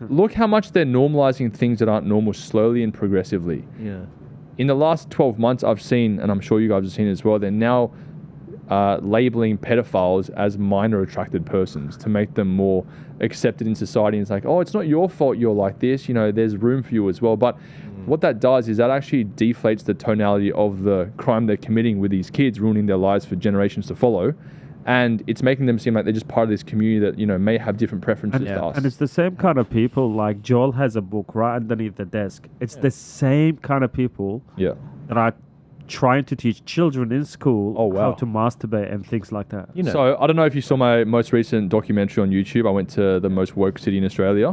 look how much they're normalizing things that aren't normal slowly and progressively. Yeah. In the last 12 months, I've seen, and I'm sure you guys have seen as well, they're now labeling pedophiles as minor attracted persons to make them more accepted in society. And it's like, oh, it's not your fault you're like this. You know, there's room for you as well. But what that does is that actually deflates the tonality of the crime they're committing with these kids, ruining their lives for generations to follow. And it's making them seem like they're just part of this community that, you know, may have different preferences to us. And it's the same kind of people, like Joel has a book right underneath the desk. It's the same kind of people that are trying to teach children in school how to masturbate and things like that. You know. So I don't know if you saw my most recent documentary on YouTube. I went to the most woke city in Australia,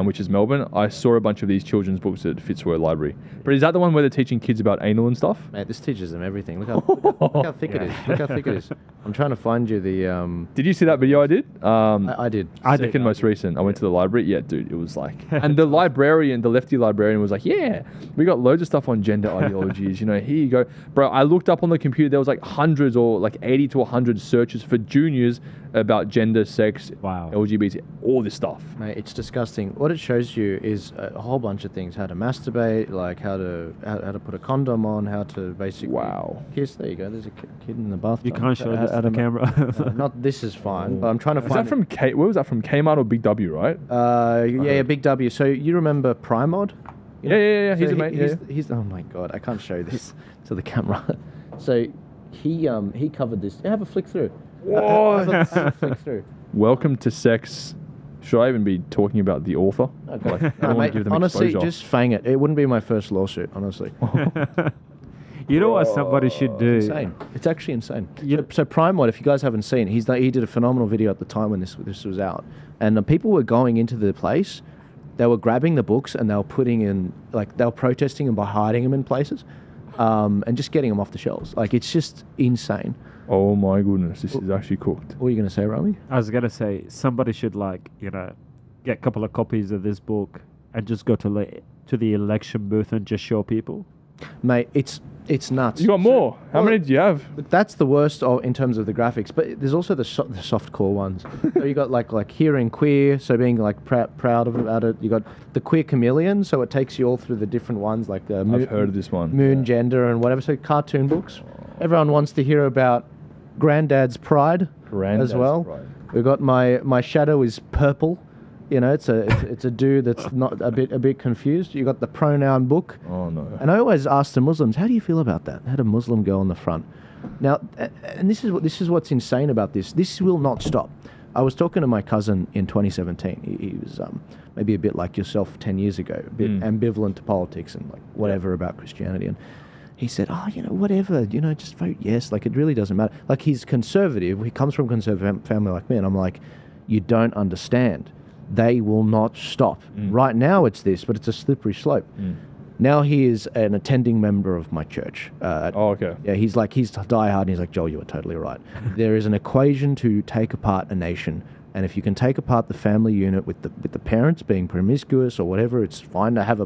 which is Melbourne. I saw a bunch of these children's books at Fitzroy Library. But is that the one where they're teaching kids about anal and stuff? Mate, this teaches them everything. Look how thick it is. Look how thick it is. I'm trying to find you the... Did you see that video I did? I did. Second most recent. I went to the library. Yeah, dude, it was like... And the librarian, the lefty librarian was like, yeah, we got loads of stuff on gender ideologies. You know, here you go. Bro, I looked up on the computer, there was like hundreds or like 80 to 100 searches for juniors about gender, sex, LGBT, all this stuff. Mate, it's disgusting. What it shows you is a whole bunch of things. How to masturbate, like how to put a condom on, how to basically kiss. There you go. There's a kid in the bathtub. You can't show this to the camera. Not this is fine, but I'm trying to find... Is that from where was that from? Kmart or Big W, right? Yeah, Big W. So you remember Primod? You know? Yeah. So He's a mate. He's oh my god, I can't show this to the camera. So he covered this. Have a flick through. Whoa. Have a flick through. Welcome to Sex. Should I even be talking about the author? Okay. Like, I don't want to give them honestly, exposure. just fang it. It wouldn't be my first lawsuit, honestly. You know what somebody should do? Insane. It's actually insane. So Primewide, if you guys haven't seen, he did a phenomenal video at the time when this was out, and people were going into the place. They were grabbing the books and they were putting in, like, they were protesting them by hiding them in places, and just getting them off the shelves. Like, it's just insane. Oh my goodness, this is actually cooked. What are you going to say, Rami? I was going to say, somebody should, like, you know, get a couple of copies of this book and just go to the election booth and just show people. Mate, it's nuts. You got more. How many do you have? That's the worst in terms of the graphics, but there's also the soft core ones. So you got like hearing queer, so being like proud about it. You got the queer chameleon, so it takes you all through the different ones, like I've heard of this one. Moon gender and whatever. So cartoon books. Everyone wants to hear about Granddad's Pride as well. Pride. We've got my shadow is purple. You know, it's a dude that's not a bit confused. You got the pronoun book. Oh no! And I always ask the Muslims, how do you feel about that? Had a Muslim girl on the front. Now, and this is what's insane about this. This will not stop. I was talking to my cousin in 2017. He was maybe a bit like yourself 10 years ago, a bit ambivalent to politics and like whatever about Christianity. And he said, oh, you know, whatever, you know, just vote yes. Like, it really doesn't matter. Like, he's conservative. He comes from a conservative family like me. And I'm like, you don't understand. They will not stop. Right now it's this, but it's a slippery slope. Now he is an attending member of my church. Okay. Yeah, he's diehard, and he's like, Joel, you are totally right. There is an equation to take apart a nation, and if you can take apart the family unit with the parents being promiscuous or whatever, it's fine to have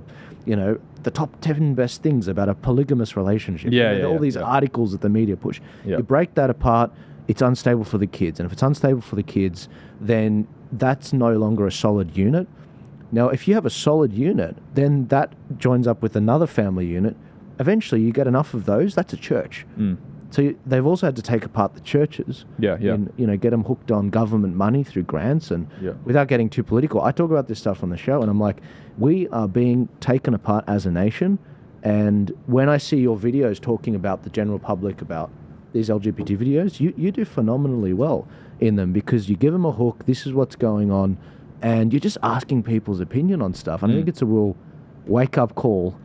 the top 10 best things about a polygamous relationship. All these articles that the media push. Yeah. You break that apart, it's unstable for the kids, and if it's unstable for the kids, then that's no longer a solid unit. Now, if you have a solid unit, then that joins up with another family unit. Eventually, you get enough of those. That's a church. So they've also had to take apart the churches. And, get them hooked on government money through grants and without getting too political. I talk about this stuff on the show, and I'm like, we are being taken apart as a nation. And when I see your videos talking about the general public about these LGBT videos, you do phenomenally well in them because you give them a hook. This is what's going on. And you're just asking people's opinion on stuff. And I think it's a real wake-up call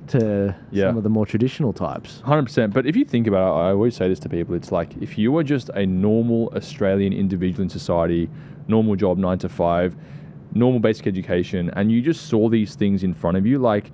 to some of the more traditional types. 100%. But if you think about it, I always say this to people, it's like if you were just a normal Australian individual in society, normal job, 9 to 5, normal basic education, and you just saw these things in front of you, like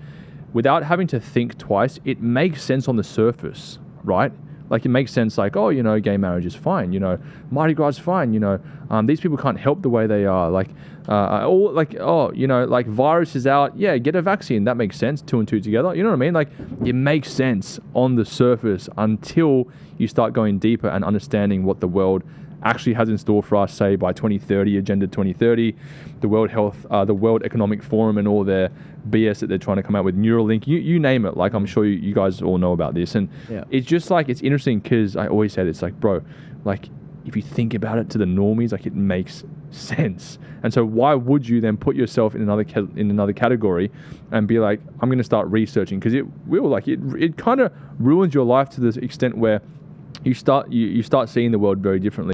without having to think twice, it makes sense on the surface, right? Like, it makes sense, like, oh, you know, gay marriage is fine, you know, Mardi Gras is fine, you know, these people can't help the way they are, like, or like, oh, you know, like, virus is out, yeah, get a vaccine, that makes sense, 2 and 2 together, you know what I mean? Like, it makes sense on the surface until you start going deeper and understanding what the world actually has in store for us, say by 2030, Agenda 2030, the World Economic Forum and all their BS that they're trying to come out with, Neuralink, you name it. Like, I'm sure you guys all know about this. And it's just like, it's interesting because I always say this, like, bro, like, if you think about it to the normies, like, it makes sense. And so why would you then put yourself in another category and be like, I'm going to start researching? Because it will, like, it kind of ruins your life to the extent where you start seeing the world very differently.